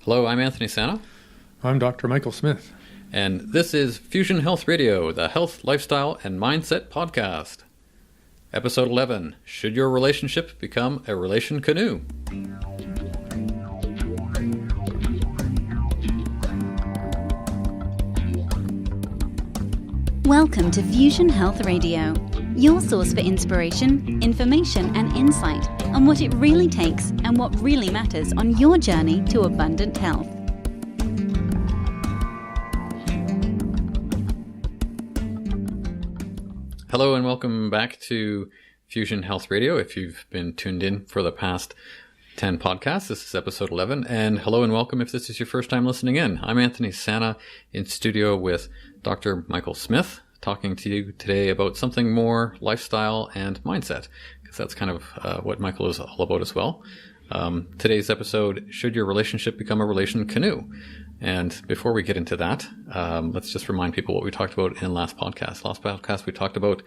Hello, I'm Anthony Sanna. I'm Dr. Michael Smith. And this is Fusion Health Radio, the health, lifestyle, and mindset podcast. Episode 11, Should Your Relationship Become a Relation-Canoe? Welcome to Fusion Health Radio, your source for inspiration, information, and insight on what it really takes and what really matters on your journey to abundant health. Hello and welcome back to Fusion Health Radio. If you've been tuned in for the past 10 podcasts, this is episode 11. And hello and welcome if this is your first time listening in. I'm Anthony Sanna in studio with Dr. Michael Smith, talking to you today about something more lifestyle and mindset, because that's kind of what Michael is all about as well. Today's episode, Should Your Relationship Become a Relation-Canoe? And before we get into that, let's just remind people what we talked about in last podcast. Last podcast, we talked about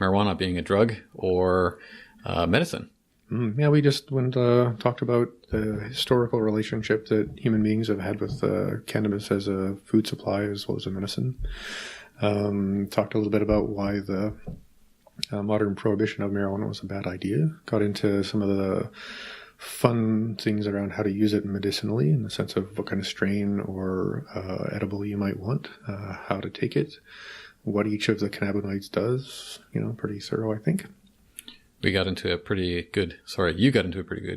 marijuana being a drug or medicine. Yeah, we just talked about the historical relationship that human beings have had with cannabis as a food supply as well as a medicine. Talked a little bit about why the modern prohibition of marijuana was a bad idea. Got into some of the fun things around how to use it medicinally in the sense of what kind of strain or edible you might want, how to take it, what each of the cannabinoids does. Pretty thorough, I think. You got into a pretty good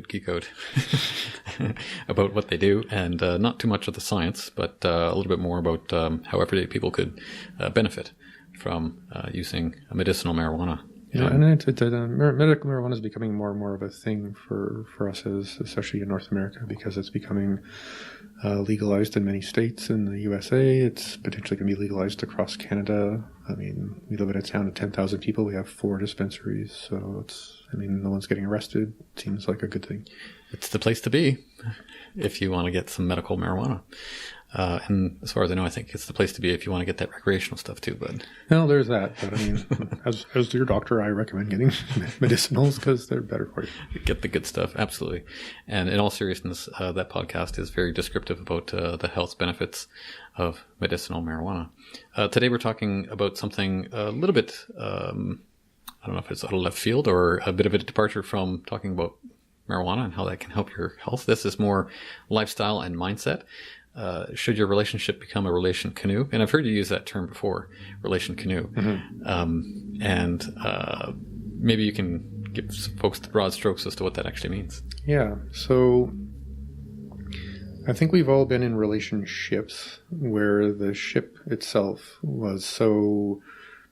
geek out about what they do, and not too much of the science, but a little bit more about how everyday people could benefit from using medicinal marijuana. Yeah, and medical marijuana is becoming more and more of a thing for us, especially in North America, because it's becoming legalized in many states in the USA. It's potentially going to be legalized across Canada. I mean, we live in a town of 10,000 people. We have 4 dispensaries, so no one's getting arrested. It seems like a good thing. It's the place to be if you want to get some medical marijuana. And as far as I know, I think it's the place to be if you want to get that recreational stuff too. But no, there's that. But as your doctor, I recommend getting medicinals because they're better for you. Get the good stuff, absolutely. And in all seriousness, that podcast is very descriptive about the health benefits of medicinal marijuana. Today, we're talking about something a little bit. I don't know if it's out of left field or a bit of a departure from talking about marijuana and how that can help your health. This is more lifestyle and mindset. Should your relationship become a relation-canoe? And I've heard you use that term before, relation-canoe. Mm-hmm. And maybe you can give folks the broad strokes as to what that actually means. Yeah. So I think we've all been in relationships where the ship itself was so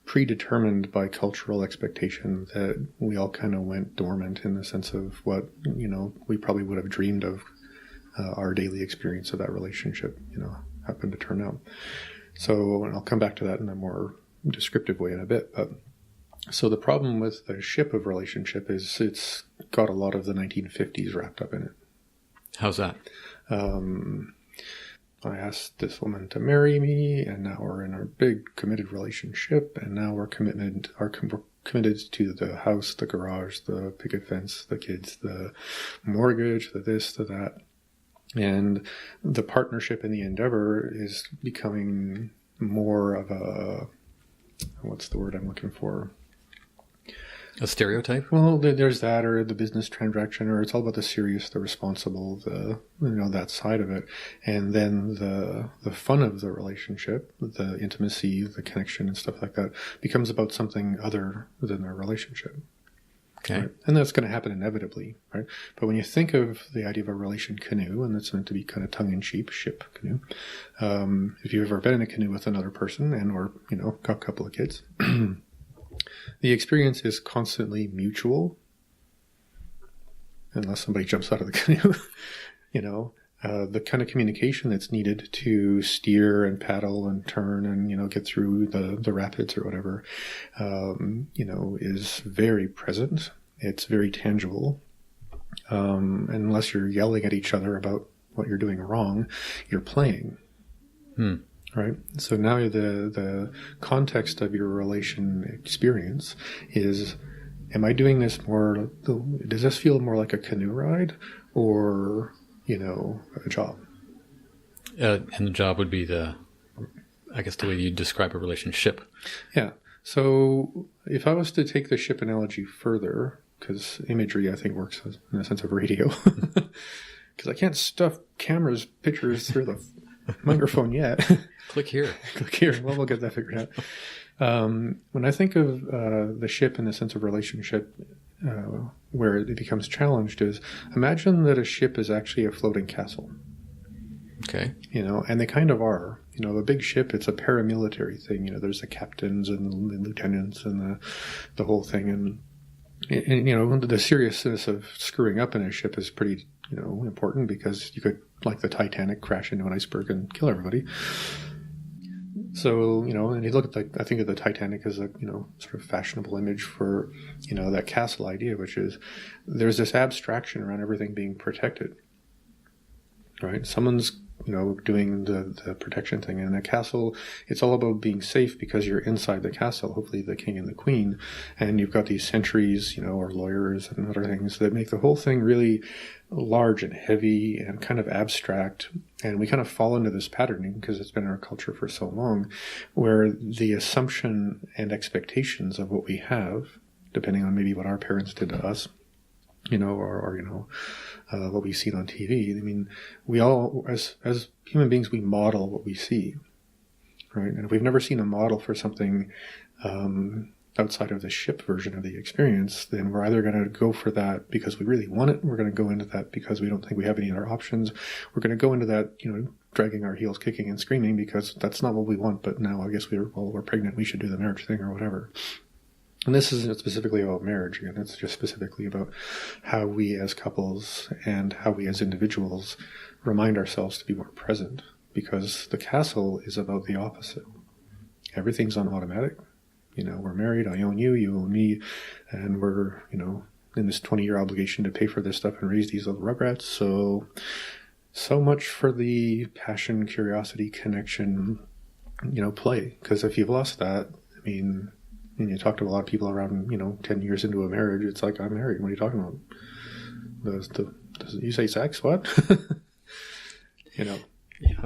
predetermined by cultural expectation that we all kind of went dormant in the sense of what, we probably would have dreamed of. Our daily experience of that relationship, happened to turn out. So, and I'll come back to that in a more descriptive way in a bit. But so the problem with the ship of relationship is it's got a lot of the 1950s wrapped up in it. How's that? I asked this woman to marry me, and now we're in a big committed relationship, and now we're committed to the house, the garage, the picket fence, the kids, the mortgage, the this, the that. And the partnership in the endeavor is becoming more of a, what's the word I'm looking for? A stereotype? Well, there's that, or the business transaction, or it's all about the serious, the responsible, that side of it. And then the fun of the relationship, the intimacy, the connection and stuff like that becomes about something other than their relationship. Okay. Right? And that's going to happen inevitably, right? But when you think of the idea of a relation-canoe, and it's meant to be kind of tongue-in-cheek, ship canoe, if you've ever been in a canoe with another person and or, got a couple of kids, the experience is constantly mutual, unless somebody jumps out of the canoe, the kind of communication that's needed to steer and paddle and turn and, get through the rapids or whatever, is very present. It's very tangible. Unless you're yelling at each other about what you're doing wrong, you're playing. Right? So now the context of your relation experience is, am I doing this more, does this feel more like a canoe ride or, a job? And the job would be the way you describe a relationship. Yeah. So if I was to take the ship analogy further, because imagery, I think, works in the sense of radio, because I can't stuff pictures through the microphone yet. Click here. Click here. Well, we'll get that figured out. When I think of the ship in the sense of relationship, where it becomes challenged is, imagine that a ship is actually a floating castle. Okay. And they kind of are. A big ship, it's a paramilitary thing. There's the captains and the lieutenants and the whole thing. And the seriousness of screwing up in a ship is pretty, important, because you could, like the Titanic, crash into an iceberg and kill everybody. So, and you look at I think of the Titanic as a, sort of fashionable image for, that castle idea, which is there's this abstraction around everything being protected, right? Someone's, doing the protection thing. And a castle, it's all about being safe because you're inside the castle, hopefully the king and the queen. And you've got these sentries, or lawyers and other things that make the whole thing really large and heavy and kind of abstract. And we kind of fall into this patterning because it's been in our culture for so long, where the assumption and expectations of what we have, depending on maybe what our parents did to us, or what we've seen on TV. I mean, we all, as human beings, we model what we see, right? And if we've never seen a model for something outside of the ship version of the experience, then we're either going to go for that because we really want it. We're going to go into that because we don't think we have any other options. We're going to go into that, dragging our heels, kicking and screaming because that's not what we want. But now I guess we're pregnant. We should do the marriage thing or whatever. And this isn't specifically about marriage. Again, it's just specifically about how we as couples and how we as individuals remind ourselves to be more present, because the castle is about the opposite. Everything's on automatic. We're married. I own you. You own me. And we're, in this 20-year obligation to pay for this stuff and raise these little rugrats. So much for the passion, curiosity, connection, play. Because if you've lost that, and you talk to a lot of people around, 10 years into a marriage, it's like, I'm married. What are you talking about? You say sex? What?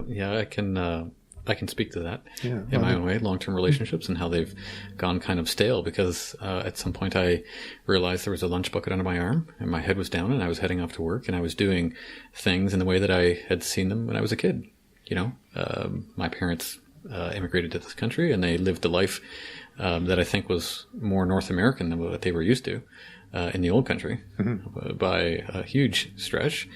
Yeah, I can speak to that in my own way, long-term relationships and how they've gone kind of stale because at some point I realized there was a lunch bucket under my arm and my head was down and I was heading off to work and I was doing things in the way that I had seen them when I was a kid. My parents immigrated to this country and they lived a life that I think was more North American than what they were used to in the old country by a huge stretch.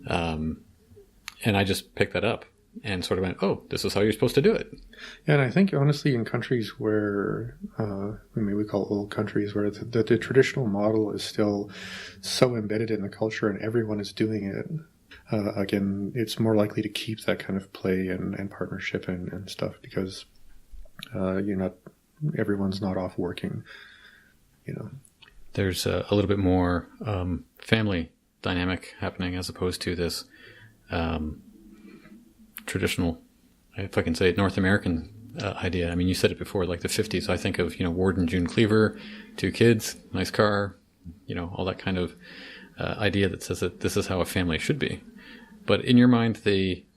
And I just picked that up and sort of went, oh, this is how you're supposed to do it. Yeah, and I think, honestly, in countries where, we call old countries, where the traditional model is still so embedded in the culture and everyone is doing it, again, it's more likely to keep that kind of play and partnership and stuff because everyone's not off working, There's a little bit more family dynamic happening as opposed to this traditional, if I can say it, North American idea. You said it before, like the 50s. I think of, Ward and June Cleaver, 2 kids, nice car, all that kind of idea that says that this is how a family should be. But in your mind,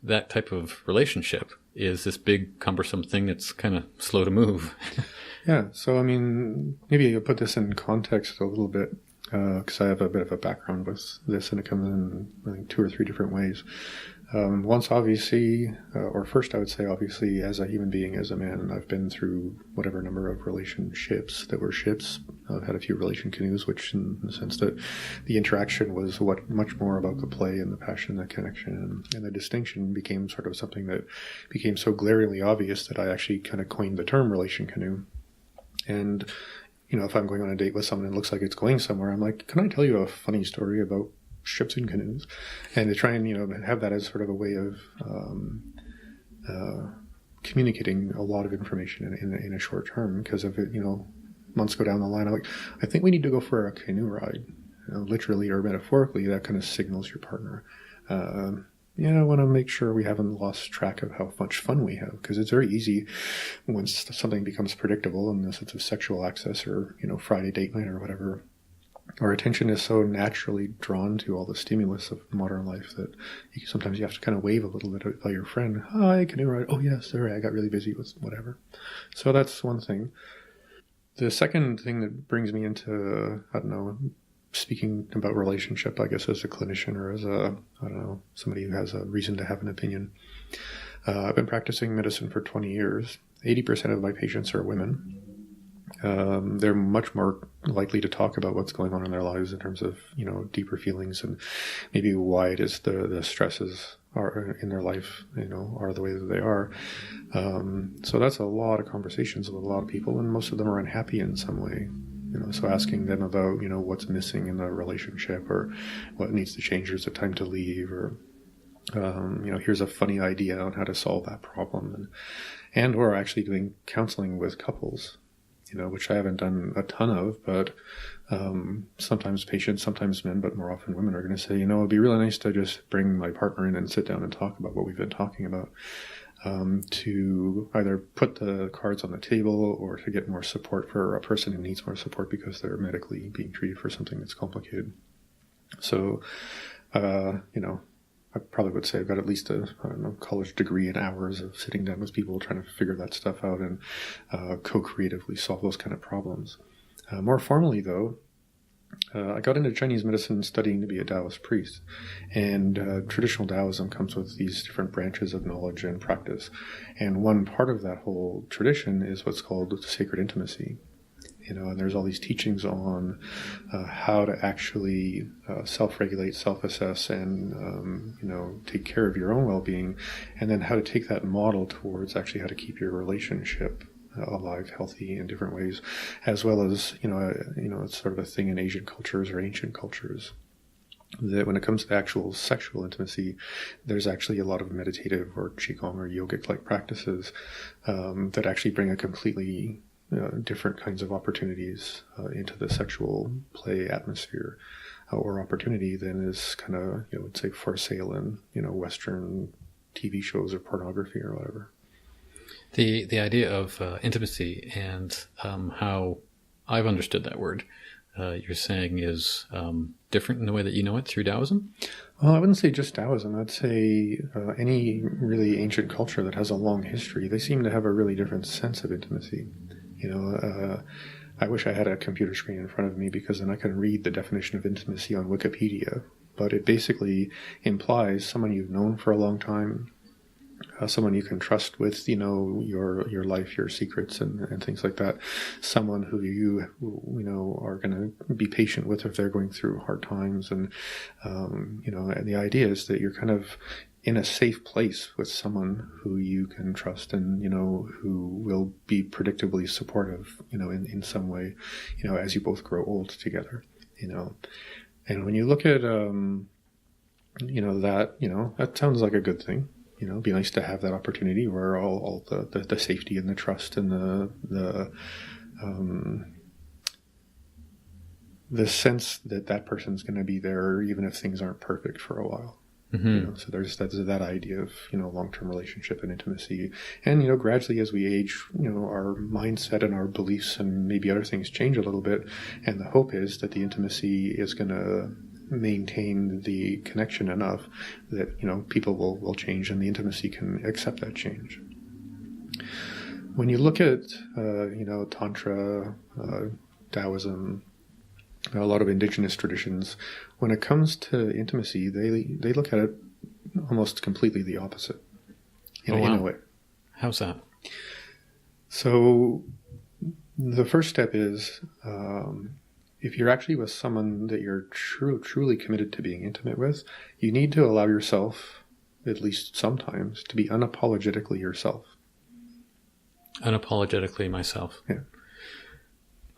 that type of relationship is this big, cumbersome thing that's kind of slow to move. Yeah. So, maybe I'll put this in context a little bit, because I have a bit of a background with this, and it comes in, I think, 2 or 3 different ways. Once, obviously, or first, I would say, obviously, as a human being, as a man, I've been through whatever number of relationships that were ships. I've had a few relation-canoes, which in the sense that the interaction was much more about the play and the passion, the connection, and the distinction became sort of something that became so glaringly obvious that I actually kind of coined the term relation-canoe. And, if I'm going on a date with someone and it looks like it's going somewhere, I'm like, can I tell you a funny story about ships and canoes? And to try and, have that as sort of a way of communicating a lot of information in a short term. Because if it, months go down the line, I'm like, I think we need to go for a canoe ride. Literally or metaphorically, that kind of signals your partner. I want to make sure we haven't lost track of how much fun we have, because it's very easy once something becomes predictable in the sense of sexual access or, Friday date night or whatever, our attention is so naturally drawn to all the stimulus of modern life that sometimes you have to kind of wave a little bit at your friend. Hi, canoe ride. Oh, yeah, sorry, I got really busy with whatever. So that's one thing. The second thing that brings me into, I don't know, speaking about relationship, I guess, as a clinician or as somebody who has a reason to have an opinion. I've been practicing medicine for 20 years. 80% of my patients are women. They're much more likely to talk about what's going on in their lives in terms of, deeper feelings and maybe why it is the stresses are in their life, are the way that they are. So that's a lot of conversations with a lot of people, and most of them are unhappy in some way. So asking them about, what's missing in the relationship or what needs to change, there's a time to leave, or, here's a funny idea on how to solve that problem. And or actually doing counseling with couples, which I haven't done a ton of, but sometimes patients, sometimes men, but more often women are going to say, it'd be really nice to just bring my partner in and sit down and talk about what we've been talking about, to either put the cards on the table or to get more support for a person who needs more support because they're medically being treated for something that's complicated. So, I probably would say I've got at least a college degree in hours of sitting down with people trying to figure that stuff out and co-creatively solve those kind of problems. More formally, though, I got into Chinese medicine studying to be a Taoist priest. And traditional Taoism comes with these different branches of knowledge and practice. And one part of that whole tradition is what's called sacred intimacy. And there's all these teachings on how to actually self-regulate, self-assess, and, take care of your own well-being, and then how to take that model towards actually how to keep your relationship alive, healthy in different ways, as well as, it's sort of a thing in Asian cultures or ancient cultures, that when it comes to actual sexual intimacy, there's actually a lot of meditative or qigong or yogic-like practices that actually bring a completely different kinds of opportunities into the sexual play atmosphere or opportunity than is kind of, let's say, for sale in, Western TV shows or pornography or whatever. The idea of intimacy and how I've understood that word, you're saying is different in the way that you know it through Taoism? Well, I wouldn't say just Taoism. I'd say any really ancient culture that has a long history, they seem to have a really different sense of intimacy. I wish I had a computer screen in front of me because then I can read the definition of intimacy on Wikipedia. But it basically implies someone you've known for a long time, someone you can trust with, your life, your secrets and things like that. Someone who you are going to be patient with if they're going through hard times. And the idea is that you're kind of in a safe place with someone who you can trust and, who will be predictably supportive, in some way, as you both grow old together, And when you look at, that sounds like a good thing. It'd be nice to have that opportunity where all the safety and the trust and the sense that person's going to be there even if things aren't perfect for a while. Mm-hmm. So there's that idea of, long-term relationship and intimacy. And, gradually as we age, our mindset and our beliefs and maybe other things change a little bit. And the hope is that the intimacy is going to maintain the connection enough that, people will change and the intimacy can accept that change. When you look at, Tantra, Taoism, a lot of indigenous traditions, when it comes to intimacy, they look at it almost completely the opposite in a way. How's that? So the first step is if you're actually with someone that you're truly committed to being intimate with, you need to allow yourself, at least sometimes, to be unapologetically yourself. Unapologetically myself. Yeah.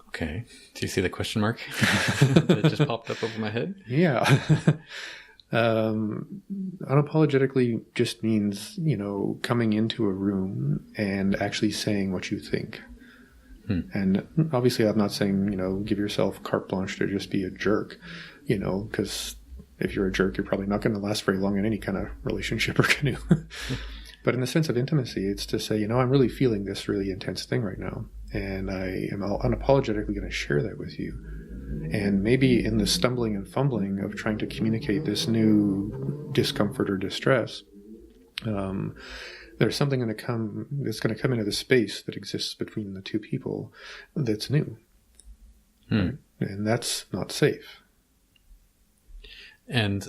Okay. Do you see the question mark that just popped up over my head? Yeah. Unapologetically just means, coming into a room and actually saying what you think. And obviously I'm not saying, give yourself carte blanche to just be a jerk, because if you're a jerk, you're probably not going to last very long in any kind of relationship or canoe. But in the sense of intimacy, it's to say, I'm really feeling this really intense thing right now. And I am unapologetically going to share that with you. And maybe in the stumbling and fumbling of trying to communicate this new discomfort or distress, there's something that's going to come into the space that exists between the two people that's new. Right? And that's not safe. And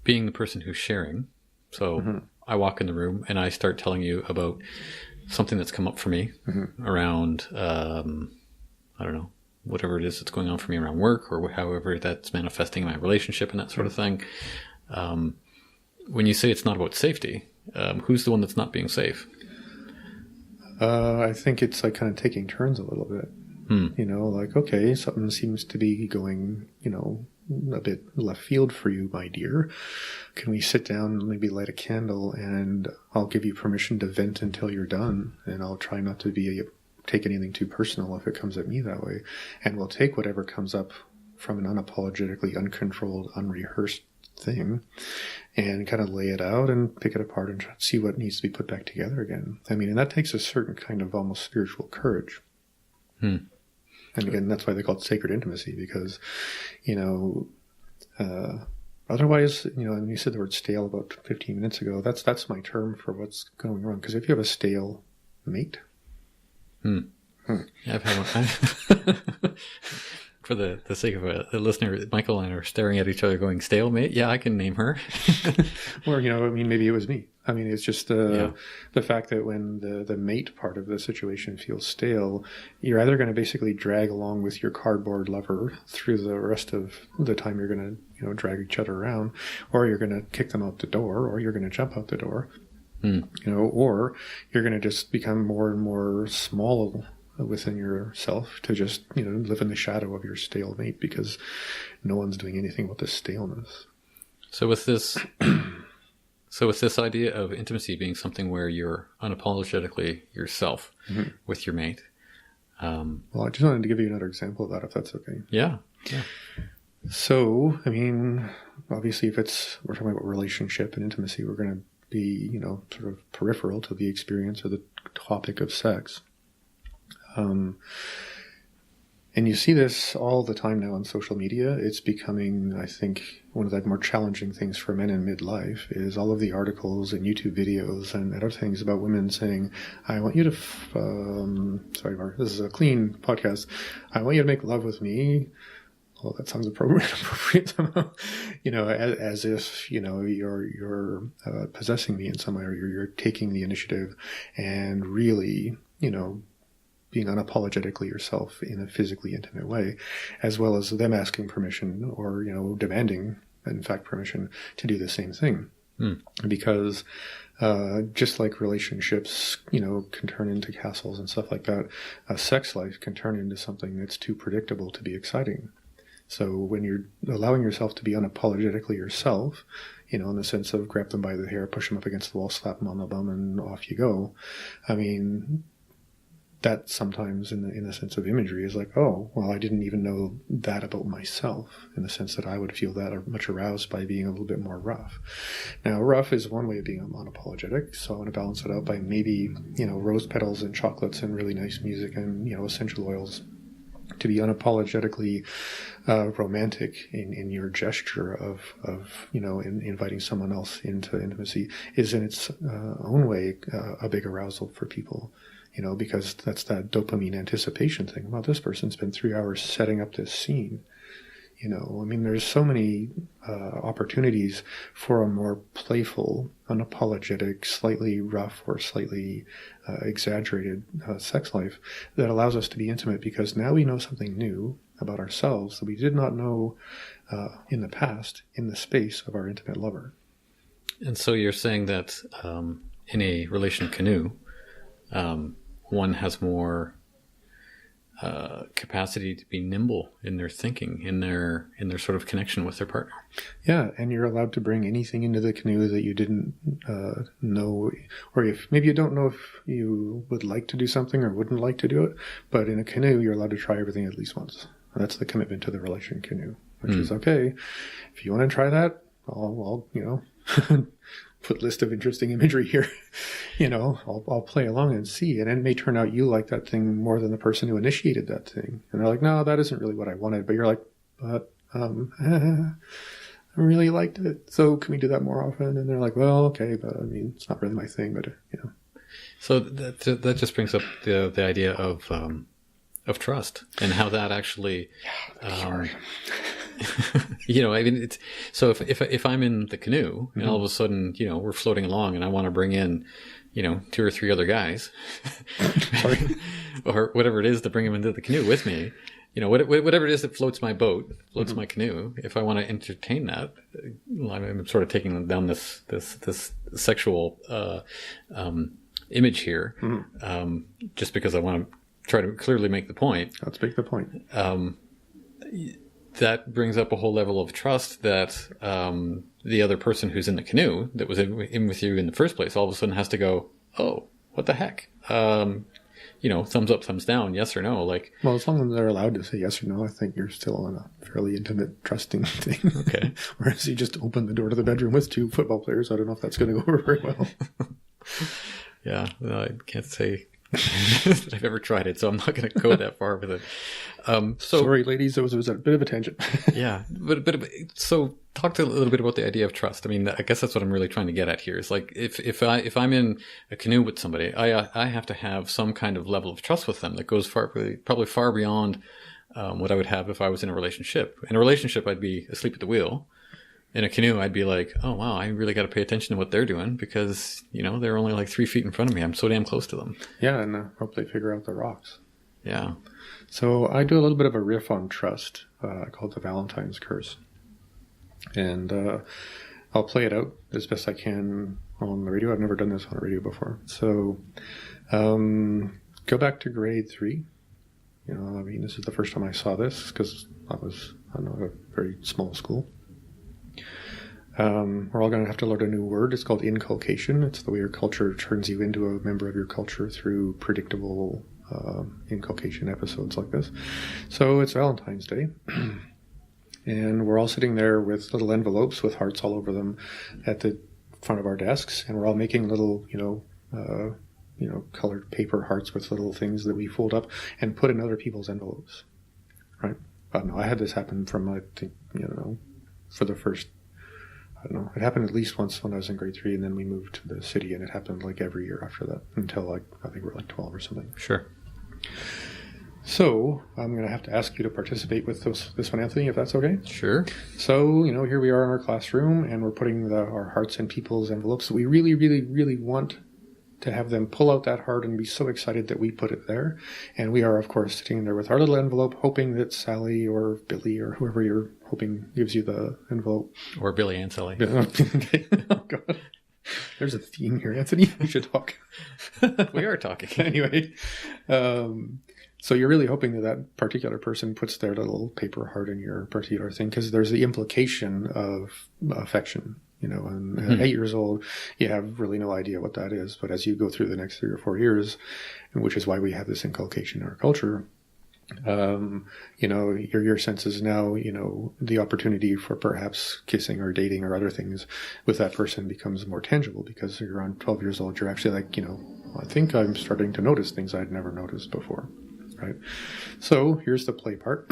being the person who's sharing, so I walk in the room and I start telling you about something that's come up for me around, I don't know, whatever it is that's going on for me around work or however that's manifesting in my relationship and that sort of thing. When you say it's not about safety, who's the one that's not being safe? I think it's like kind of taking turns a little bit. You know, like, okay, something seems to be going, you know, a bit left field for you, my dear. Can we sit down and maybe light a candle, and I'll give you permission to vent until you're done, and I'll try not to take anything too personal if it comes at me that way. And we'll take whatever comes up from an unapologetically uncontrolled, unrehearsed thing and kind of lay it out and pick it apart and try to see what needs to be put back together again. I mean, and that takes a certain kind of almost spiritual courage. And again, that's why they call it sacred intimacy, because, you know, otherwise, you know, and you said the word stale about 15 minutes ago, that's my term for what's going wrong. Because if you have a stale mate. Yeah, I've had one. For the sake of a listener, Michael and I are staring at each other going, stalemate? Yeah, I can name her. Or, you know, I mean, maybe it was me. I mean, it's just the fact that when the mate part of the situation feels stale, you're either going to basically drag along with your cardboard lover through the rest of the time you're going to, you know, drag each other around, or you're going to kick them out the door, or you're going to jump out the door, you know, or you're going to just become more and more small within yourself to just, you know, live in the shadow of your stale mate because no one's doing anything about the staleness. So with this idea of intimacy being something where you're unapologetically yourself with your mate. Well, I just wanted to give you another example of that, if that's okay. Yeah. So, I mean, obviously if we're talking about relationship and intimacy, we're going to be, you know, sort of peripheral to the experience or the topic of sex. And you see this all the time now on social media. It's becoming, I think, one of the more challenging things for men in midlife is all of the articles and YouTube videos and other things about women saying, I want you to, sorry, Mark, this is a clean podcast. I want you to make love with me. Oh, that sounds appropriate somehow. You know, as if, you know, you're possessing me in some way, or you're taking the initiative and really, you know, being unapologetically yourself in a physically intimate way, as well as them asking permission or, you know, demanding, in fact, permission to do the same thing. Because just like relationships, you know, can turn into castles and stuff like that, a sex life can turn into something that's too predictable to be exciting. So when you're allowing yourself to be unapologetically yourself, you know, in the sense of grab them by the hair, push them up against the wall, slap them on the bum, and off you go. I mean, that sometimes in the sense of imagery is like, oh, well, I didn't even know that about myself, in the sense that I would feel that much aroused by being a little bit more rough. Now, rough is one way of being unapologetic, so I want to balance it out by maybe, you know, rose petals and chocolates and really nice music and, you know, essential oils, to be unapologetically romantic in your gesture of you know, inviting someone else into intimacy is in its own way a big arousal for people. You know, because that's that dopamine anticipation thing. Well, this person spent 3 hours setting up this scene. You know, I mean, there's so many opportunities for a more playful, unapologetic, slightly rough or slightly exaggerated sex life that allows us to be intimate, because now we know something new about ourselves that we did not know in the past in the space of our intimate lover. And so you're saying that in a Relation-Canoe, one has more capacity to be nimble in their thinking, in their sort of connection with their partner. Yeah, and you're allowed to bring anything into the canoe that you didn't know, or if maybe you don't know if you would like to do something or wouldn't like to do it, but in a canoe you're allowed to try everything at least once. And that's the commitment to the Relation-Canoe, which is, okay, if you want to try that, I'll you know, put list of interesting imagery here. I'll play along and see. And it may turn out you like that thing more than the person who initiated that thing. And they're like, no, that isn't really what I wanted. But you're like, but I really liked it. So can we do that more often? And they're like, well, okay, but I mean, it's not really my thing, but So that just brings up the idea of trust and how that actually, I mean, it's, so if I'm in the canoe and all of a sudden, we're floating along and I want to bring in, 2 or 3 other guys or whatever it is to bring them into the canoe with me, whatever it is that floats my boat, floats my canoe, if I want to entertain that, I'm sort of taking them down this sexual, image here, just because I want to try to clearly make the point. Let's make the point. That brings up a whole level of trust that the other person who's in the canoe that was in with you in the first place all of a sudden has to go, oh, what the heck? Thumbs up, thumbs down, yes or no. Well, as long as they're allowed to say yes or no, I think you're still on a fairly intimate, trusting thing. Okay. Whereas you just open the door to the bedroom with 2 football players, I don't know if that's going to go over very well. Yeah, I can't say that I've ever tried it, so I'm not going to go that far with it. Sorry, ladies, it was a bit of a tangent. Yeah, but so talk to a little bit about the idea of trust. I mean, I guess that's what I'm really trying to get at here. Is like if I'm in a canoe with somebody, I have to have some kind of level of trust with them that goes probably far beyond what I would have if I was in a relationship. In a relationship, I'd be asleep at the wheel. In a canoe, I'd be like, oh, wow, I really got to pay attention to what they're doing because, they're only like 3 feet in front of me. I'm so damn close to them. Yeah, and hope they figure out the rocks. Yeah. So I do a little bit of a riff on trust. I call it the Valentine's curse. And I'll play it out as best I can on the radio. I've never done this on a radio before. So go back to grade 3. This is the first time I saw this because I was, at a very small school. We're all going to have to learn a new word. It's called inculcation. It's the way your culture turns you into a member of your culture through predictable inculcation episodes like this. So it's Valentine's Day. And we're all sitting there with little envelopes with hearts all over them at the front of our desks. And we're all making little, colored paper hearts with little things that we fold up and put in other people's envelopes. Right? I don't know. I had this happen from, I think, for the first, it happened at least once when I was in grade 3, and then we moved to the city, and it happened every year after that until I think we're 12 or something. Sure. So I'm going to have to ask you to participate with this one, Anthony, if that's okay. Sure. So, here we are in our classroom, and we're putting our hearts in people's envelopes. We really, really, really want to have them pull out that heart and be so excited that we put it there. And we are, of course, sitting there with our little envelope, hoping that Sally or Billy or whoever you're hoping gives you the envelope. Or Billy and Sally. Okay. Oh, God. There's a theme here, Anthony. We should talk. We are talking. Anyway, so you're really hoping that particular person puts their little paper heart in your particular thing because there's the implication of affection. And at 8 years old, you have really no idea what that is. But as you go through the next 3 or 4 years, which is why we have this inculcation in our culture, your senses now, the opportunity for perhaps kissing or dating or other things with that person becomes more tangible because you're around 12 years old. You're actually I think I'm starting to notice things I'd never noticed before. Right. So here's the play part.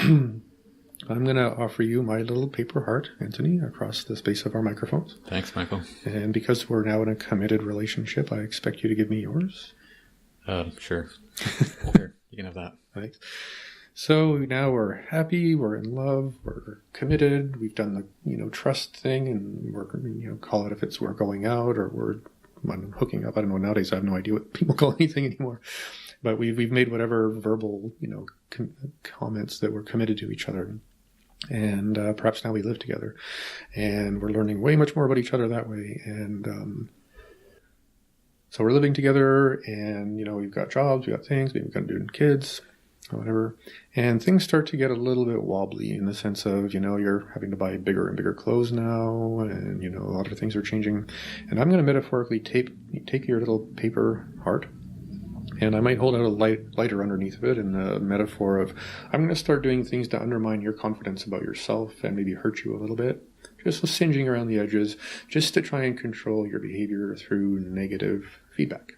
I'm going to offer you my little paper heart, Anthony, across the space of our microphones. Thanks, Michael. And because we're now in a committed relationship, I expect you to give me yours. Sure. Sure. You can have that. Thanks. So now we're happy, we're in love, we're committed, we've done the, trust thing, and we're, call it if it's we're going out or we're hooking up. I don't know. Nowadays, I have no idea what people call anything anymore. But we've made whatever verbal, comments that we're committed to each other. And perhaps now we live together. And we're learning way much more about each other that way. And so we're living together and, we've got jobs, we've got things, we've got kids, whatever. And things start to get a little bit wobbly in the sense of, you're having to buy bigger and bigger clothes now. And, a lot of things are changing. And I'm going to metaphorically take your little paper heart. And I might hold out a lighter underneath of it in the metaphor of I'm going to start doing things to undermine your confidence about yourself and maybe hurt you a little bit just singeing around the edges, just to try and control your behavior through negative feedback.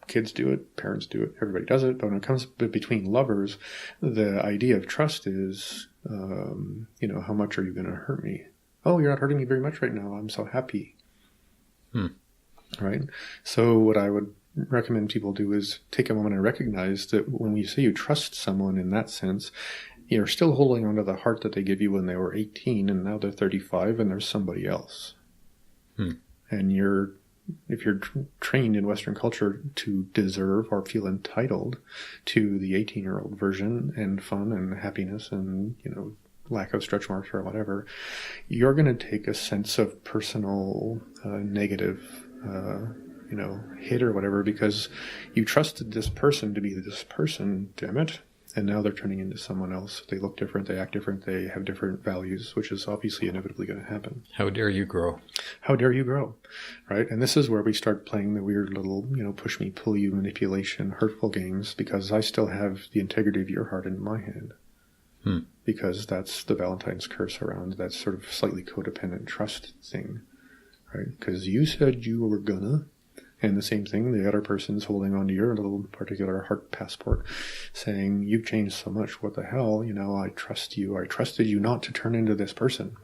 Kids do it, parents do it, everybody does it. But when it comes between lovers, the idea of trust is, how much are you going to hurt me? Oh, you're not hurting me very much right now. I'm so happy. Right? So what I would recommend people do is take a moment and recognize that when you say you trust someone in that sense, you're still holding on to the heart that they gave you when they were 18 and now they're 35 and there's somebody else. And if you're trained in Western culture to deserve or feel entitled to the 18-year-old version and fun and happiness and, lack of stretch marks or whatever, you're going to take a sense of personal negative, hit or whatever because you trusted this person to be this person, damn it. And now they're turning into someone else. They look different, they act different, they have different values, which is obviously inevitably going to happen. How dare you grow? How dare you grow, right? And this is where we start playing the weird little, push me, pull you, manipulation, hurtful games, because I still have the integrity of your heart in my hand. Because that's the Valentine's curse around that sort of slightly codependent trust thing, right? Because you said you were gonna. And the same thing, the other person's holding on to your little particular heart passport saying, you've changed so much, what the hell, I trust you. I trusted you not to turn into this person.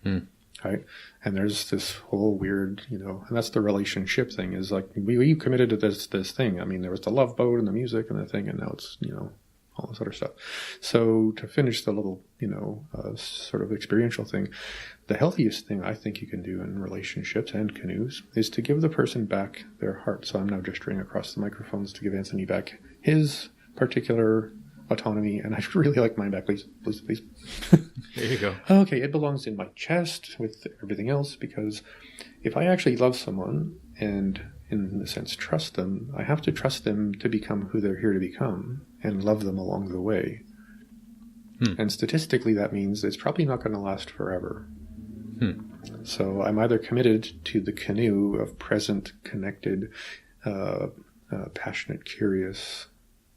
Right? And there's this whole weird, and that's the relationship thing is like, we committed to this thing. I mean, there was the love boat and the music and the thing, and now it's, all this other stuff. So to finish the little, sort of experiential thing, the healthiest thing I think you can do in relationships and canoes is to give the person back their heart. So I'm now gesturing across the microphones to give Anthony back his particular autonomy, and I'd really like mine back, please. There you go. Okay, it belongs in my chest with everything else, because if I actually love someone and, in a sense, trust them, I have to trust them to become who they're here to become and love them along the way. And statistically, that means it's probably not going to last forever. So I'm either committed to the canoe of present, connected, passionate, curious.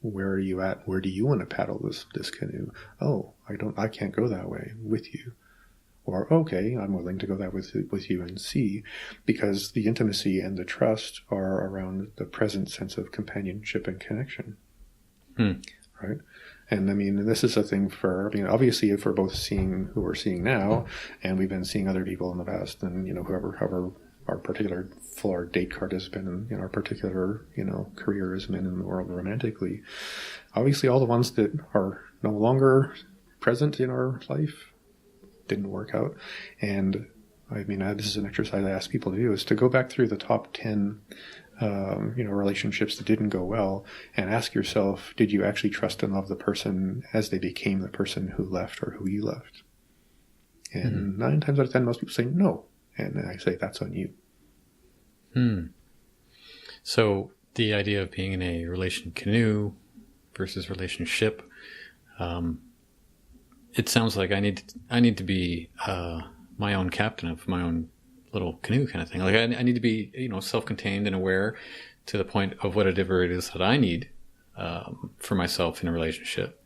Where are you at? Where do you want to paddle this canoe? Oh, I can't go that way with you. Or, okay, I'm willing to go that with you and see, because the intimacy and the trust are around the present sense of companionship and connection. Right? And I mean, this is a thing obviously if we're both seeing who we're seeing now, and we've been seeing other people in the past, and, however our particular full our date card has been in our particular, career has been in the world romantically. Obviously all the ones that are no longer present in our life didn't work out. And I mean, this is an exercise I ask people to do, is to go back through the top 10 relationships that didn't go well and ask yourself, did you actually trust and love the person as they became the person who left or who you left? And 9 times out of 10, most people say no. And I say, that's on you. So the idea of being in a relation-canoe versus relationship, it sounds like I need to be my own captain of my own little canoe kind of thing. Like I need to be, self-contained and aware to the point of whatever it is that I need for myself in a relationship,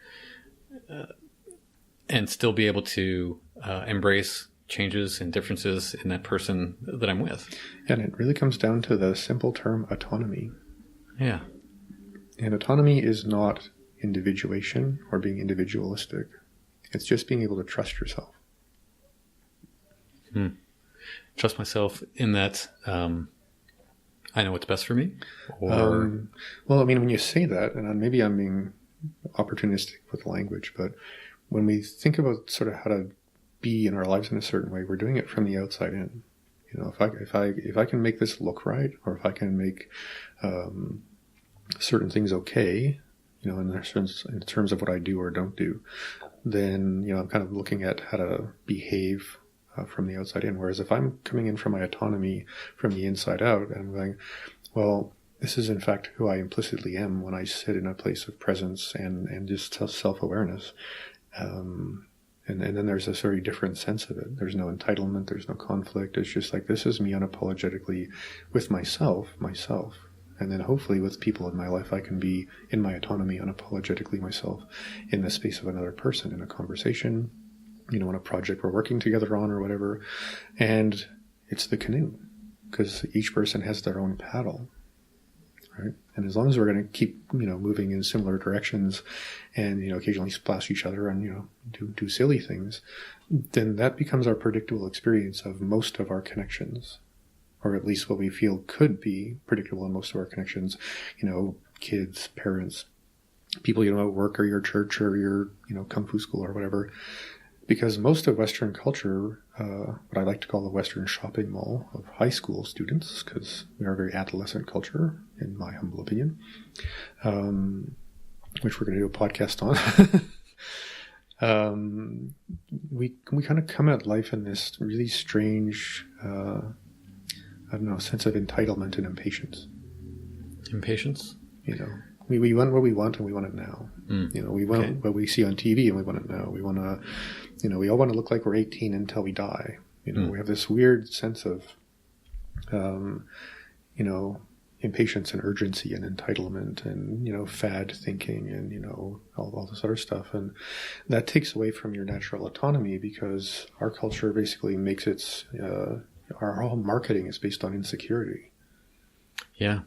and still be able to embrace changes and differences in that person that I'm with. And it really comes down to the simple term autonomy. Yeah. And autonomy is not individuation or being individualistic. It's just being able to trust yourself. Trust myself in that I know what's best for me? Or... well, I mean, when you say that, and maybe I'm being opportunistic with language, but when we think about sort of how to be in our lives in a certain way, we're doing it from the outside in. If I can make this look right, or if I can make certain things okay, in terms of what I do or don't do, then I'm kind of looking at how to behave from the outside in. Whereas if I'm coming in from my autonomy from the inside out, and I'm going, well, this is in fact who I implicitly am when I sit in a place of presence and just self-awareness. And then there's this very different sense of it. There's no entitlement, there's no conflict. It's just like, this is me unapologetically with myself. And then hopefully with people in my life, I can be in my autonomy unapologetically myself in the space of another person, in a conversation, on a project we're working together on or whatever. And it's the canoe, because each person has their own paddle, right? And as long as we're going to keep, moving in similar directions and, occasionally splash each other and, do silly things, then that becomes our predictable experience of most of our connections, or at least what we feel could be predictable in most of our connections, kids, parents, people at work or your church or your, kung fu school or whatever. Because most of Western culture, what I like to call the Western shopping mall of high school students, because we are a very adolescent culture, in my humble opinion, which we're going to do a podcast on. We kind of come at life in this really strange, sense of entitlement and impatience. Impatience? We want what we want and we want it now. We want what we see on TV and we want it now. We want to, we all want to look like we're 18 until we die. We have this weird sense of, impatience and urgency and entitlement and, fad thinking and, all this other stuff. And that takes away from your natural autonomy, because our culture basically makes our whole marketing is based on insecurity. Yeah.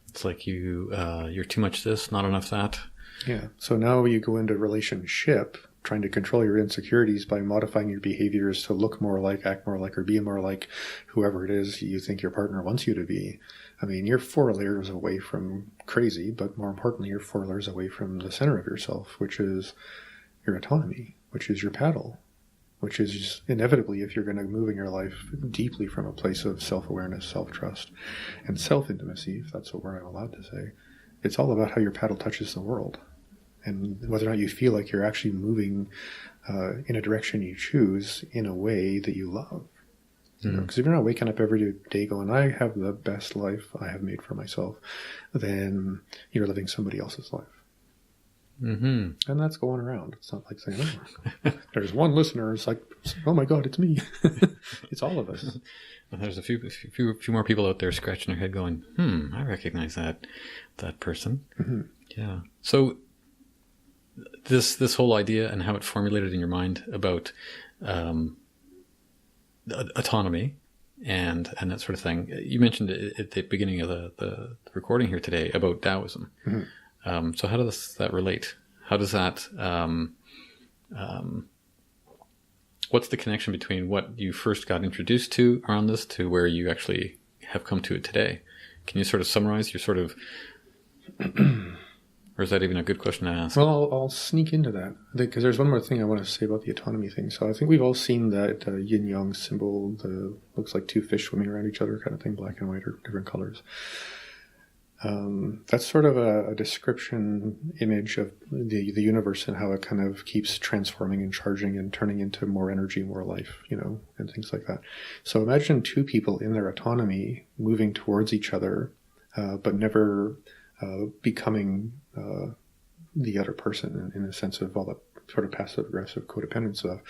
It's like you're too much this, not enough that. Yeah. So now you go into relationship trying to control your insecurities by modifying your behaviors to look more like, act more like, or be more like whoever it is you think your partner wants you to be. I mean, you're 4 layers away from crazy, but more importantly, you're 4 layers away from the center of yourself, which is your autonomy, which is your paddle, which is just inevitably, if you're going to move in your life deeply from a place of self-awareness, self-trust, and self-intimacy, if that's a word I'm allowed to say, it's all about how your paddle touches the world, and whether or not you feel like you're actually moving in a direction you choose in a way that you love. Because if you're not waking up every day going, I have the best life I have made for myself, then you're living somebody else's life. Mm-hmm. And that's going around. It's not like saying, oh, there's one listener. It's like, oh my God, it's me. It's all of us. Well, there's a few more people out there scratching their head going, I recognize that person. Mm-hmm. Yeah. So this whole idea and how it formulated in your mind about autonomy and that sort of thing. You mentioned at the beginning of the recording here today about Taoism. Mm-hmm. So how does that relate? How does that, what's the connection between what you first got introduced to around this to where you actually have come to it today? Can you sort of summarize your sort of, or is that even a good question to ask? Well, I'll sneak into that, because there's one more thing I want to say about the autonomy thing. So I think we've all seen that yin-yang symbol, looks like 2 fish swimming around each other kind of thing, black and white or different colors. That's sort of a description image of the universe and how it kind of keeps transforming and charging and turning into more energy, more life, and things like that. So imagine 2 people in their autonomy moving towards each other, but never becoming the other person in the sense of all the sort of passive aggressive codependent stuff.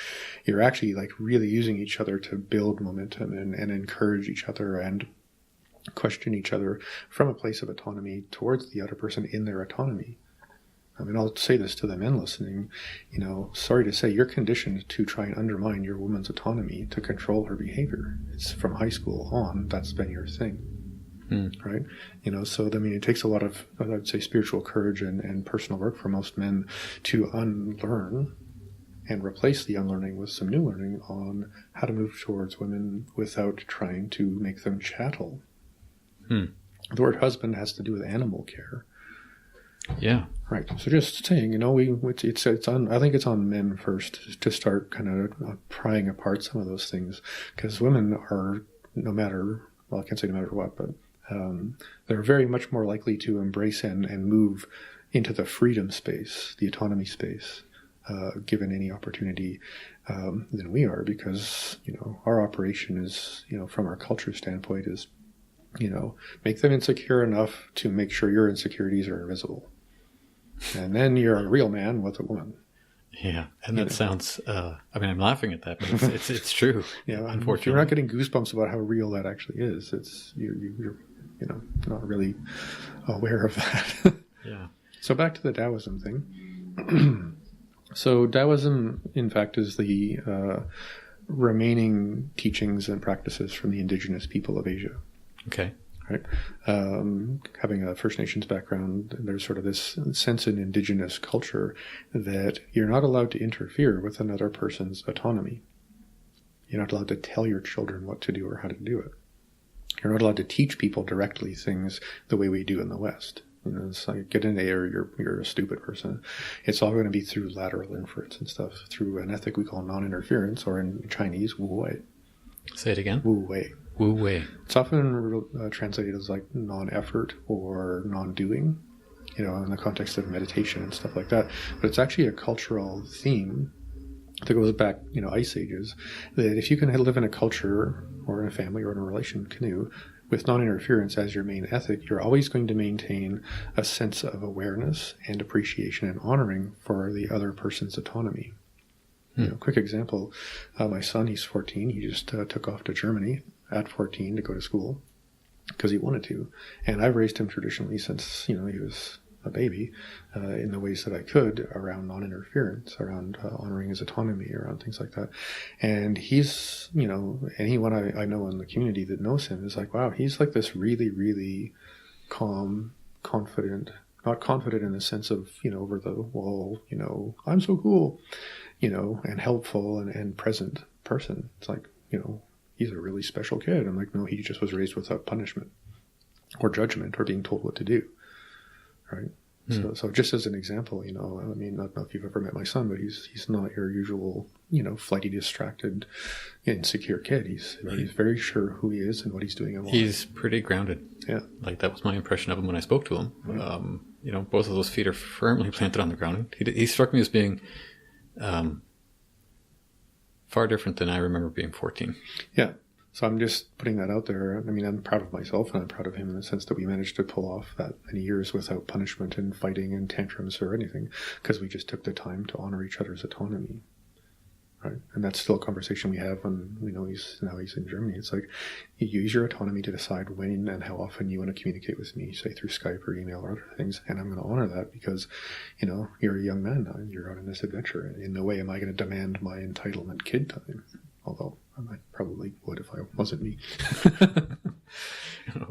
You're actually like really using each other to build momentum and encourage each other and question each other from a place of autonomy towards the other person in their autonomy. I mean, I'll say this to the men listening, sorry to say, you're conditioned to try and undermine your woman's autonomy to control her behavior. It's from high school on, that's been your thing. Right? So, I mean, it takes a lot of, I would say, spiritual courage and personal work for most men to unlearn and replace the unlearning with some new learning on how to move towards women without trying to make them chattel. The word husband has to do with animal care. Yeah. Right. So just saying, it's on, I think it's on men first to start kind of prying apart some of those things, because women are, I can't say no matter what, but they're very much more likely to embrace and move into the freedom space, the autonomy space, given any opportunity, than we are, because, our operation is, from our culture standpoint is, make them insecure enough to make sure your insecurities are invisible. And then you're a real man with a woman. Yeah, and that sounds, I'm laughing at that, but it's true. Yeah, unfortunately. You're not getting goosebumps about how real that actually is. It's, you're not really aware of that. Yeah. So back to the Taoism thing. So Taoism, in fact, is the remaining teachings and practices from the indigenous people of Asia. Okay. Right. Having a First Nations background, there's sort of this sense in indigenous culture that you're not allowed to interfere with another person's autonomy. You're not allowed to tell your children what to do or how to do it. You're not allowed to teach people directly things the way we do in the West. It's like, get an A or you're a stupid person. It's all going to be through lateral inference and stuff, through an ethic we call non-interference, or in Chinese, wu wei. Say it again. Wu wei. Wu wei. It's often translated as like non-effort or non-doing, in the context of meditation and stuff like that. But it's actually a cultural theme that goes back, ice ages, that if you can live in a culture or in a family or in a relation-canoe with non-interference as your main ethic, you're always going to maintain a sense of awareness and appreciation and honoring for the other person's autonomy. Quick example, my son, he's 14. He just took off to Germany at 14 to go to school because he wanted to. And I've raised him traditionally since, he was a baby in the ways that I could around non-interference, around honoring his autonomy, around things like that. And he's, anyone I know in the community that knows him is like, wow, he's like this really, really calm, confident, not confident in the sense of, over the wall, I'm so cool, and helpful and present person. It's like, he's a really special kid. I'm like, no, he just was raised without punishment or judgment or being told what to do. Right. So just as an example, I don't know if you've ever met my son, but he's not your usual, flighty, distracted, insecure kid. He's very sure who he is and what he's doing. He's pretty grounded. Yeah. Like that was my impression of him when I spoke to him. Right. Both of those feet are firmly planted on the ground. He struck me as being far different than I remember being 14. Yeah. So I'm just putting that out there. I'm proud of myself and I'm proud of him in the sense that we managed to pull off that many years without punishment and fighting and tantrums or anything, because we just took the time to honor each other's autonomy. Right. And that's still a conversation we have when we know he's in Germany. It's like, you use your autonomy to decide when and how often you want to communicate with me, say through Skype or email or other things. And I'm going to honor that because, you're a young man now and you're on this adventure. And in no way am I going to demand my entitlement kid time. Although I probably would if I wasn't me.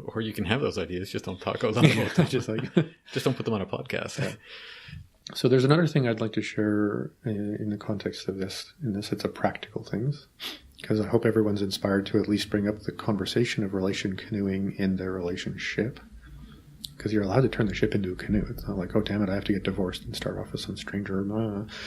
Or you can have those ideas, just don't talk about them. just don't put them on a podcast. Yeah. So there's another thing I'd like to share in the context of this. In this, it's a practical things, because I hope everyone's inspired to at least bring up the conversation of relation canoeing in their relationship. Because you're allowed to turn the ship into a canoe. It's not like, oh, damn it, I have to get divorced and start off with some stranger.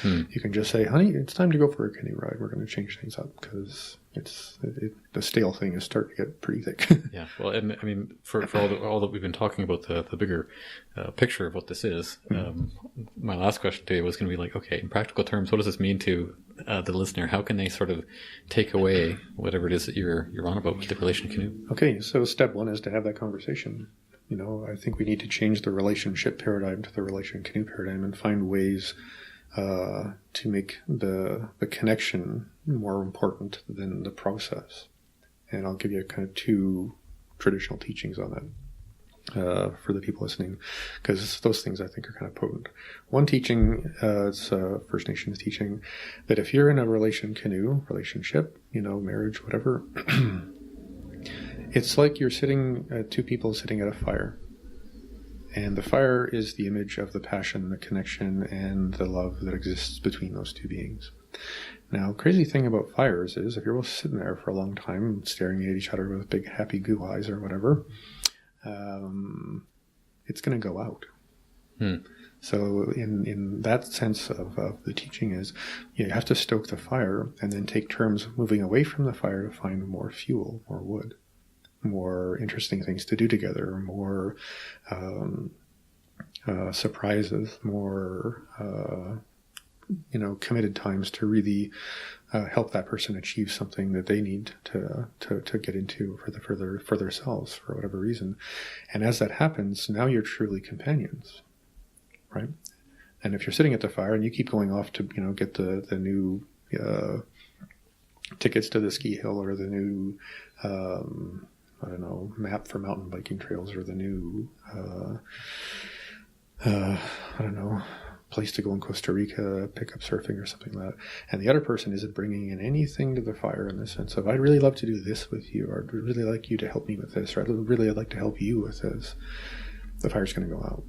You can just say, honey, it's time to go for a canoe ride. We're going to change things up because the stale thing is starting to get pretty thick. Yeah, well, and for all that we've been talking about the bigger picture of what this is, my last question to you was going to be like, okay, in practical terms, what does this mean to the listener? How can they sort of take away whatever it is that you're on about with the relation canoe? Okay, so step one is to have that conversation. I think we need to change the relationship paradigm to the relation canoe paradigm and find ways to make the connection more important than the process. And I'll give you kind of two traditional teachings on that for the people listening, because those things I think are kind of potent. One teaching, it's First Nations teaching, that if you're in a relationship, marriage, whatever, it's like you're two people sitting at a fire. And the fire is the image of the passion, the connection, and the love that exists between those two beings. Now, crazy thing about fires is if you're both sitting there for a long time staring at each other with big happy goo eyes or whatever, it's going to go out. So in that sense of the teaching is you have to stoke the fire and then take turns moving away from the fire to find more fuel, more wood, more interesting things to do together, more surprises, more committed times to really help that person achieve something that they need to get into for themselves for whatever reason. And as that happens, now you're truly companions, right? And if you're sitting at the fire and you keep going off to get the new tickets to the ski hill or the new map for mountain biking trails or the new place to go in Costa Rica, pick up surfing or something like that. And the other person isn't bringing in anything to the fire in the sense of, I'd really love to do this with you, or I'd really like you to help me with this, or I'd really like to help you with this. The fire's going to go out.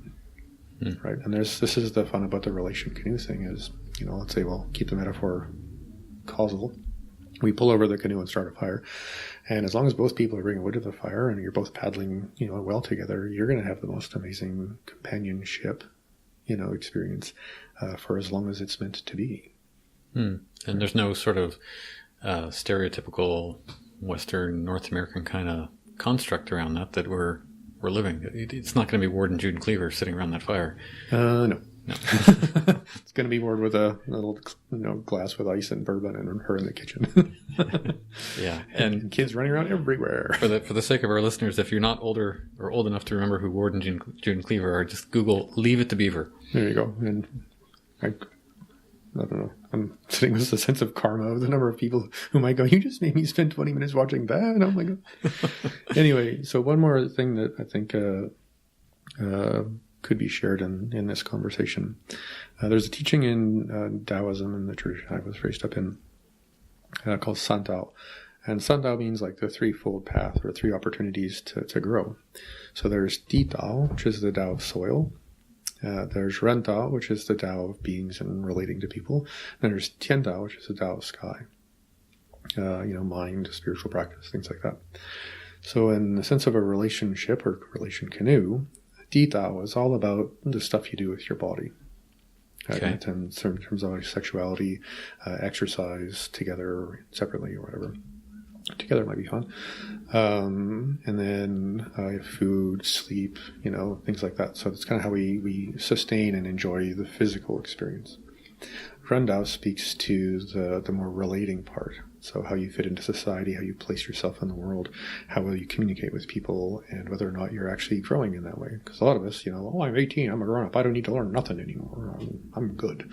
Right? And this is the fun about the Relation-Canoe thing is, let's say, well, keep the metaphor causal. We pull over the canoe and start a fire. And as long as both people are bringing wood to the fire and you're both paddling, well together, you're going to have the most amazing companionship, experience for as long as it's meant to be. And there's no sort of stereotypical Western North American kind of construct around that we're living. It's not going to be Ward and June Cleaver sitting around that fire. No. It's going to be Ward with a little glass with ice and bourbon and her in the kitchen. Yeah. And kids running around everywhere. For the sake of our listeners, if you're not older or old enough to remember who Ward and June Cleaver are, just Google Leave It to Beaver. There you go. And I don't know. I'm sitting with a sense of karma of the number of people who might go, you just made me spend 20 minutes watching that. Oh my God. Anyway, so one more thing that I think could be shared in this conversation. There's a teaching in Taoism, in the tradition I was raised up in, called Santao. And Santao means like the threefold path, or three opportunities to grow. So there's Di Tao, which is the Tao of soil. There's Ren Tao, which is the Tao of beings and relating to people. Then there's Tian Tao, which is the Tao of sky. Mind, spiritual practice, things like that. So in the sense of a relationship or Relation-Canoe, Di Tao is all about the stuff you do with your body. Okay. In terms of sexuality, exercise, together or separately or whatever. Together might be fun. And then food, sleep, things like that. So that's kind of how we sustain and enjoy the physical experience. Ren Tao speaks to the more relating part. So how you fit into society, how you place yourself in the world, how well you communicate with people, and whether or not you're actually growing in that way. Because a lot of us, I'm 18, I'm a grown-up, I don't need to learn nothing anymore. I'm good.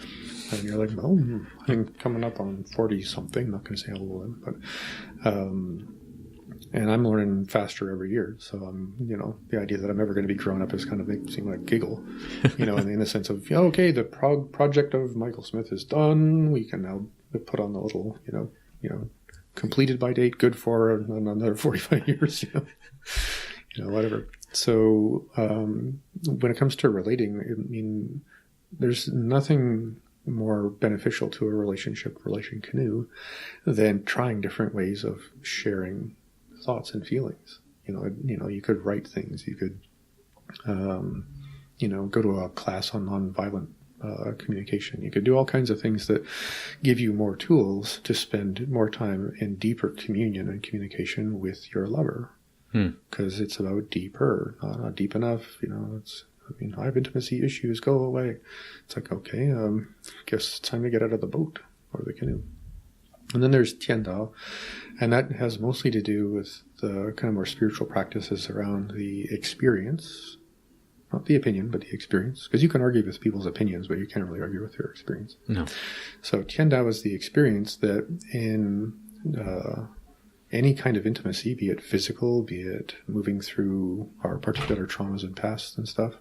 And you're like, well, I'm coming up on 40-something, not going to say how old I am, but... and I'm learning faster every year. So the idea that I'm ever going to be grown up is kind of makes me like giggle, in the sense of, okay, the project of Michael Smith is done. We can now put on the little, completed by date, good for another 45 years, whatever. So when it comes to relating, there's nothing more beneficial to a Relation-Canoe than trying different ways of sharing thoughts and feelings. You could write things. You could, go to a class on nonviolent communication. You could do all kinds of things that give you more tools to spend more time in deeper communion and communication with your lover. Because it's about deeper, not deep enough. I have intimacy issues. Go away. It's like, okay, guess it's time to get out of the boat or the canoe. And then there's Tian Tao, and that has mostly to do with the kind of more spiritual practices around the experience, not the opinion, but the experience. Because you can argue with people's opinions, but you can't really argue with their experience. No. So Tian Tao is the experience that in any kind of intimacy, be it physical, be it moving through our particular traumas and pasts and stuff,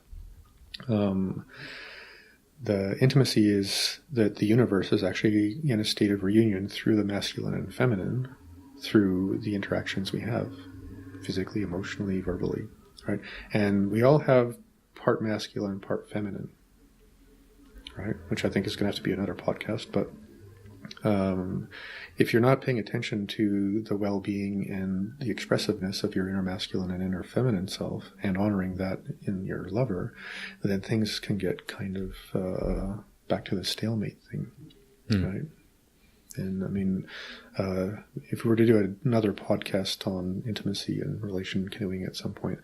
the intimacy is that the universe is actually in a state of reunion through the masculine and feminine, through the interactions we have, physically, emotionally, verbally, right? And we all have part masculine, part feminine, right? Which I think is going to have to be another podcast, but if you're not paying attention to the well-being and the expressiveness of your inner masculine and inner feminine self and honoring that in your lover, then things can get kind of back to the stalemate thing, right? And if we were to do another podcast on intimacy and relation-canoeing at some point,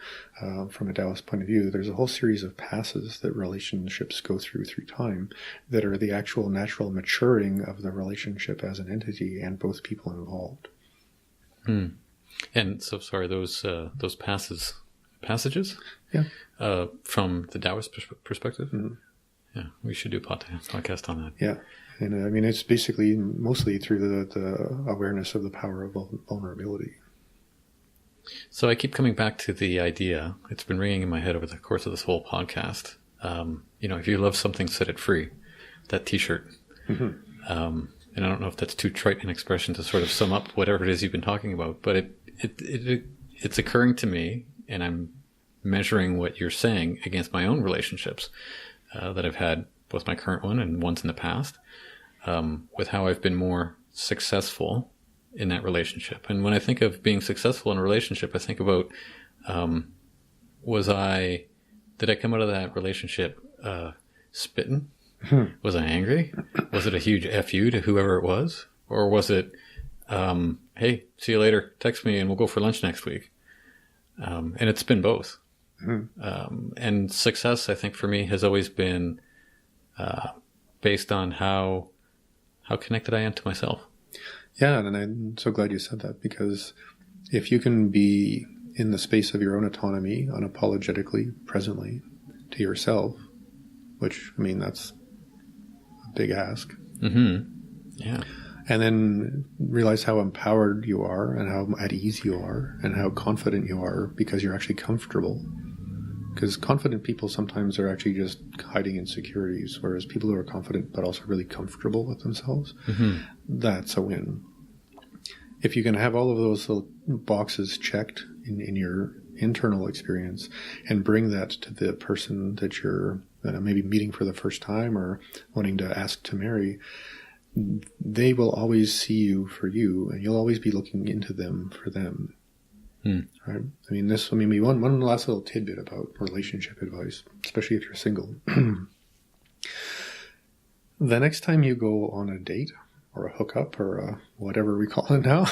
from a Taoist point of view, there's a whole series of passes that relationships go through time that are the actual natural maturing of the relationship as an entity and both people involved. And so, sorry, those passages? Yeah. From the Taoist perspective? Yeah, we should do a podcast on that. Yeah. And it's basically mostly through the awareness of the power of vulnerability. So I keep coming back to the idea, it's been ringing in my head over the course of this whole podcast, if you love something, set it free. That T-shirt. Mm-hmm. And I don't know if that's too trite an expression to sort of sum up whatever it is you've been talking about, but it's occurring to me, and I'm measuring what you're saying against my own relationships that I've had, both my current one and ones in the past, with how I've been more successful in that relationship. And when I think of being successful in a relationship, I think about, did I come out of that relationship spitting? Was I angry? Was it a huge F you to whoever it was? Or was it, hey, see you later, text me and we'll go for lunch next week? And it's been both. And success, I think, for me has always been based on how connected I am to myself. Yeah, and I'm so glad you said that, because if you can be in the space of your own autonomy, unapologetically, presently, to yourself, which, I mean, that's a big ask. Mm-hmm. Yeah. And then realize how empowered you are and how at ease you are and how confident you are because you're actually comfortable. Because confident people sometimes are actually just hiding insecurities, whereas people who are confident but also really comfortable with themselves, that's a win. If you can have all of those little boxes checked in your internal experience and bring that to the person that you're maybe meeting for the first time or wanting to ask to marry, they will always see you for you, and you'll always be looking into them for them. Right? I mean, one last little tidbit about relationship advice, especially if you're single. The next time you go on a date or a hookup or whatever we call it now,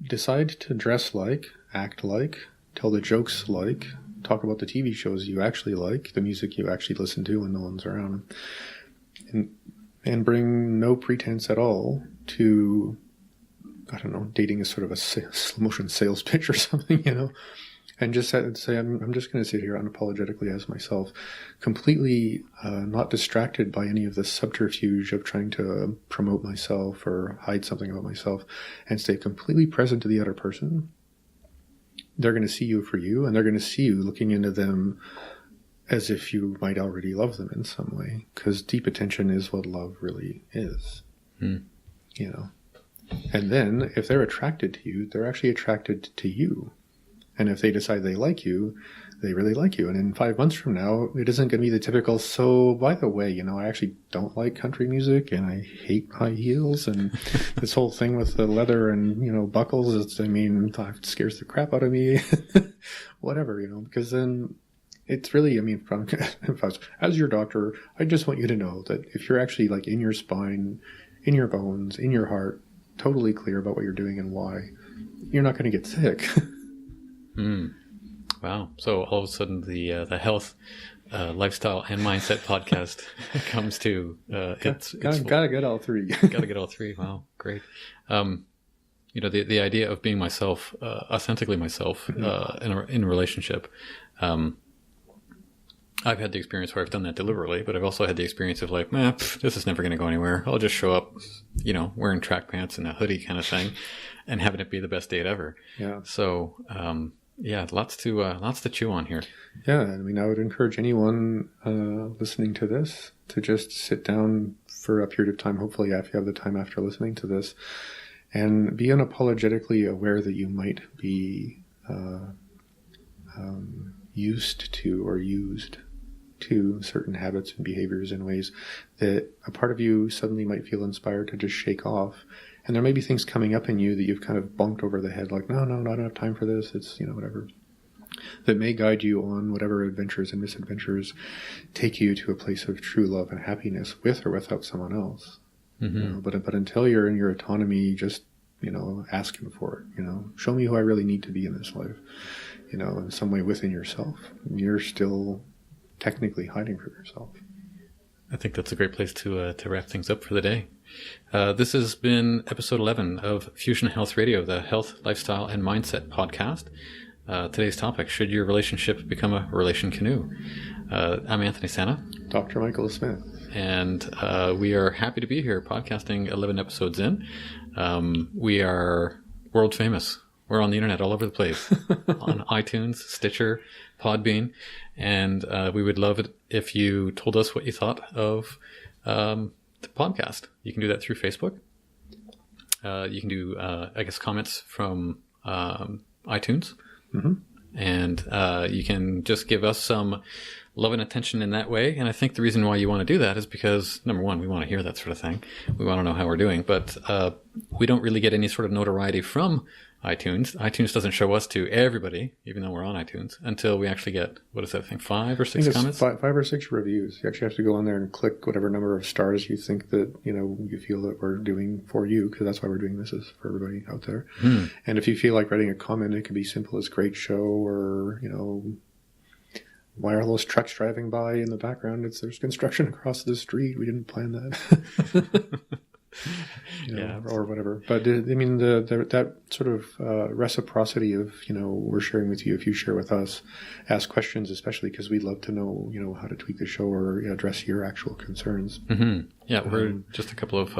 decide to dress like, act like, tell the jokes like, talk about the TV shows you actually like, the music you actually listen to when no one's around, and bring no pretense at all to, I don't know, dating is sort of a slow motion sales pitch or something, and just say, I'm just going to sit here unapologetically as myself, completely not distracted by any of the subterfuge of trying to promote myself or hide something about myself, and stay completely present to the other person. They're going to see you for you, and they're going to see you looking into them as if you might already love them in some way, because deep attention is what love really is. And then if they're attracted to you, they're actually attracted to you. And if they decide they like you, they really like you. And in 5 months from now, it isn't going to be the typical, so by the way, I actually don't like country music and I hate high heels and this whole thing with the leather and, buckles, it scares the crap out of me. Whatever, because then it's really, as your doctor, I just want you to know that if you're actually like in your spine, in your bones, in your heart, totally clear about what you're doing and why, you're not going to get sick. Wow. So all of a sudden the health, lifestyle and mindset podcast comes to, gotta get all three. Gotta get all three. Wow. Great. The idea of being myself, authentically myself, in a relationship. I've had the experience where I've done that deliberately, but I've also had the experience of like, this is never going to go anywhere. I'll just show up, wearing track pants and a hoodie kind of thing and having it be the best date ever. Yeah. So, lots to chew on here. Yeah. I would encourage anyone listening to this to just sit down for a period of time, hopefully if you have the time after listening to this, and be unapologetically aware that you might be used to or used to certain habits and behaviors in ways that a part of you suddenly might feel inspired to just shake off. And there may be things coming up in you that you've kind of bumped over the head, like, no, I don't have time for this. It's, whatever. That may guide you on whatever adventures and misadventures take you to a place of true love and happiness with or without someone else. But until you're in your autonomy, just, asking for it, show me who I really need to be in this life, in some way within yourself. You're still technically hiding from yourself. I think that's a great place to wrap things up for the day. This has been episode 11 of Fusion Health Radio, the health, lifestyle, and mindset podcast. Today's topic, should your relationship become a relation-canoe? I'm Anthony Sanna. Dr. Michael Smith. And we are happy to be here podcasting 11 episodes in. We are world famous We're on the internet all over the place, on iTunes, Stitcher, Podbean, and we would love it if you told us what you thought of the podcast. You can do that through Facebook. You can do, comments from iTunes. Mm-hmm. And you can just give us some love and attention in that way. And I think the reason why you want to do that is because, number one, we want to hear that sort of thing. We want to know how we're doing. But we don't really get any sort of notoriety from iTunes. iTunes doesn't show us to everybody, even though we're on iTunes, until we actually get, what is that thing, 5 or 6 comments? 5 or 6 reviews. You actually have to go on there and click whatever number of stars you think that, you feel that we're doing for you, because that's why we're doing this, is for everybody out there. And if you feel like writing a comment, it could be simple as great show, or, why are those trucks driving by in the background? There's construction across the street. We didn't plan that. Or whatever. But that sort of reciprocity of, we're sharing with you if you share with us, ask questions, especially because we'd love to know, how to tweak the show or address your actual concerns. Mm-hmm. Yeah, we're just a couple of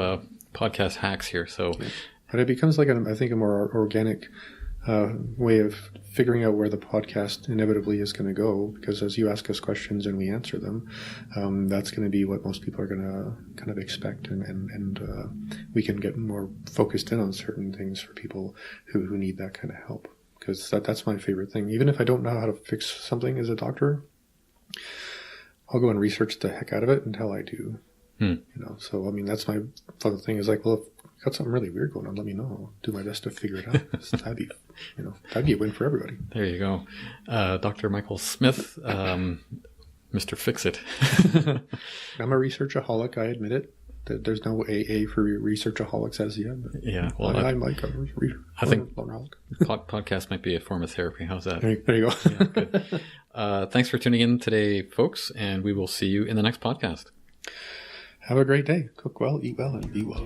podcast hacks here. So, but it becomes like I think a more organic way of figuring out where the podcast inevitably is going to go, because as you ask us questions and we answer them, that's going to be what most people are going to kind of expect, and we can get more focused in on certain things for people who need that kind of help, because that's my favorite thing. Even if I don't know how to fix something as a doctor, I'll go and research the heck out of it until I do. So that's my fun thing, is like, well, if got something really weird going on, let me know. I'll do my best to figure it out. That'd be a win for everybody. There you go. Dr. Michael Smith, Mr. Fix-It. I'm a researchaholic, I admit it. There's no AA for researchaholics as yet. Yeah, well, I'm like a I think podcast might be a form of therapy. How's that? There you go. Yeah, good. Thanks for tuning in today, folks, and we will see you in the next podcast. Have a great day. Cook well, eat well, and be well.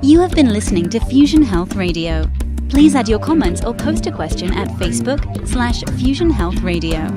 You have been listening to Fusion Health Radio. Please add your comments or post a question at Facebook/Fusion Health Radio.